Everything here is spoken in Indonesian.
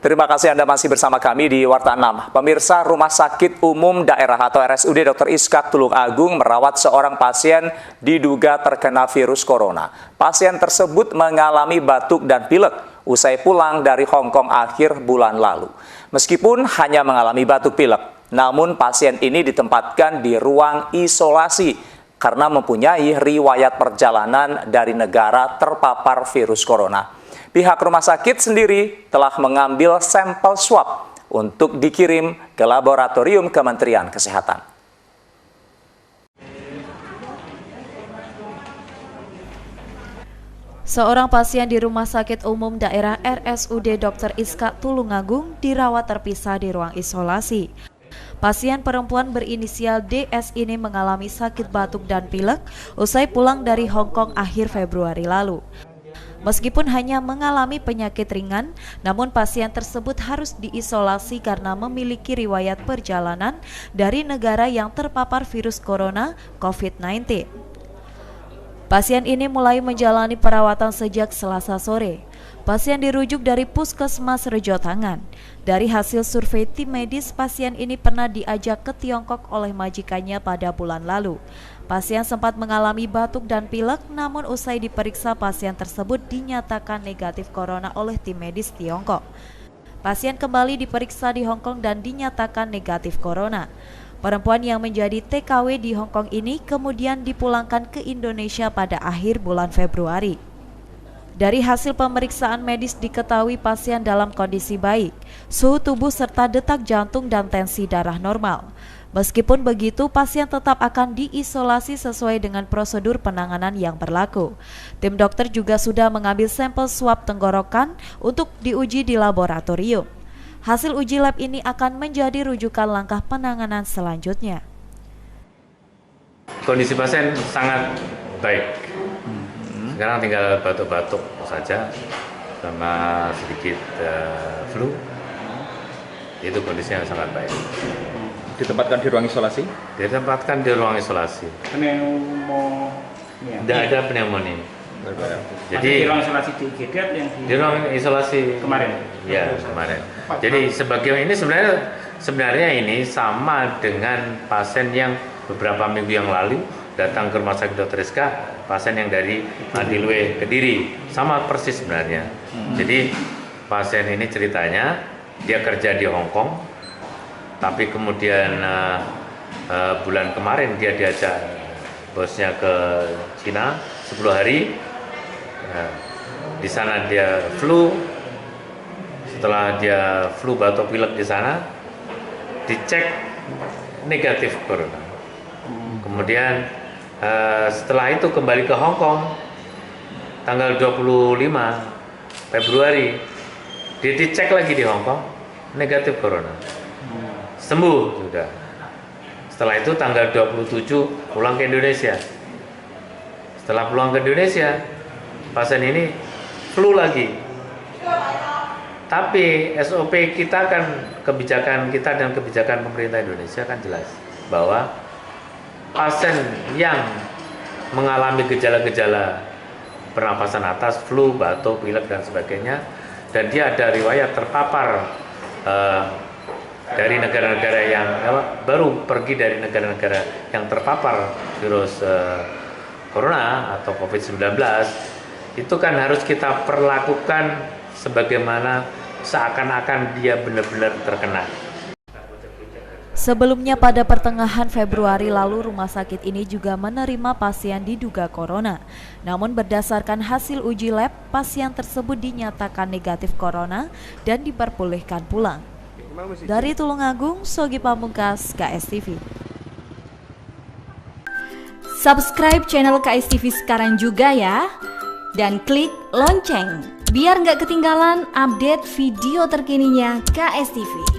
Terima kasih Anda masih bersama kami di Warta 6. Pemirsa, Rumah Sakit Umum Daerah atau RSUD Dr. Iskak Tulungagung merawat seorang pasien diduga terkena virus corona. Pasien tersebut mengalami batuk dan pilek usai pulang dari Hong Kong akhir bulan lalu. Meskipun hanya mengalami batuk pilek, namun pasien ini ditempatkan di ruang isolasi karena mempunyai riwayat perjalanan dari negara terpapar virus corona. Pihak rumah sakit sendiri telah mengambil sampel swab untuk dikirim ke laboratorium Kementerian Kesehatan. Seorang pasien di Rumah Sakit Umum Daerah RSUD Dr. Iskak Tulungagung dirawat terpisah di ruang isolasi. Pasien perempuan berinisial DS ini mengalami sakit batuk dan pilek usai pulang dari Hong Kong akhir Februari lalu. Meskipun hanya mengalami penyakit ringan, namun pasien tersebut harus diisolasi karena memiliki riwayat perjalanan dari negara yang terpapar virus corona COVID-19. Pasien ini mulai menjalani perawatan sejak Selasa sore. Pasien dirujuk dari Puskesmas Rejotangan. Dari hasil survei tim medis, pasien ini pernah diajak ke Tiongkok oleh majikannya pada bulan lalu. Pasien sempat mengalami batuk dan pilek, namun usai diperiksa pasien tersebut dinyatakan negatif corona oleh tim medis Tiongkok. Pasien kembali diperiksa di Hong Kong dan dinyatakan negatif corona. Perempuan yang menjadi TKW di Hong Kong ini kemudian dipulangkan ke Indonesia pada akhir bulan Februari. Dari hasil pemeriksaan medis diketahui pasien dalam kondisi baik, suhu tubuh serta detak jantung dan tensi darah normal. Meskipun begitu, pasien tetap akan diisolasi sesuai dengan prosedur penanganan yang berlaku. Tim dokter juga sudah mengambil sampel swab tenggorokan untuk diuji di laboratorium. Hasil uji lab ini akan menjadi rujukan langkah penanganan selanjutnya. Kondisi pasien sangat baik. Sekarang tinggal batuk-batuk saja sama sedikit flu. Itu kondisinya sangat baik. Ditempatkan di ruang isolasi? Ditempatkan di ruang isolasi. Pneumonia? Tidak ada pneumonia. Jadi di ruang isolasi di IGD yang di ruang isolasi kemarin? Ya, kemarin. Jadi sebagian ini sebenarnya ini sama dengan pasien yang beberapa minggu yang lalu datang ke Rumah Sakit Dr. Iskak, pasien yang dari Adilwe Kediri, sama persis sebenarnya. Jadi pasien ini ceritanya dia kerja di Hong Kong, tapi kemudian bulan kemarin dia diajak bosnya ke Cina 10 hari. Di sana dia flu. Setelah dia flu batuk pilek di sana, dicek negatif corona. Kemudian setelah itu kembali ke Hong Kong tanggal 25 Februari, dia dicek lagi di Hong Kong negatif corona. Sembuh sudah. Setelah itu tanggal 27 pulang ke Indonesia. Setelah pulang ke Indonesia, pasien ini flu lagi. Tapi SOP kita kan, kebijakan kita dan kebijakan pemerintah Indonesia kan jelas bahwa pasien yang mengalami gejala-gejala pernapasan atas, flu, batuk, pilek dan sebagainya, dan dia ada riwayat terpapar dari negara-negara yang baru pergi dari negara-negara yang terpapar virus corona atau COVID-19, itu kan harus kita perlakukan sebagaimana seakan-akan dia benar-benar terkena. Sebelumnya pada pertengahan Februari lalu, rumah sakit ini juga menerima pasien diduga corona. Namun berdasarkan hasil uji lab, pasien tersebut dinyatakan negatif corona dan diperbolehkan pulang. Dari Tulungagung, Sogi Pamungkas, KSTV. Subscribe channel KSTV sekarang juga ya. Dan klik lonceng, biar nggak ketinggalan update video terkininya KSTV.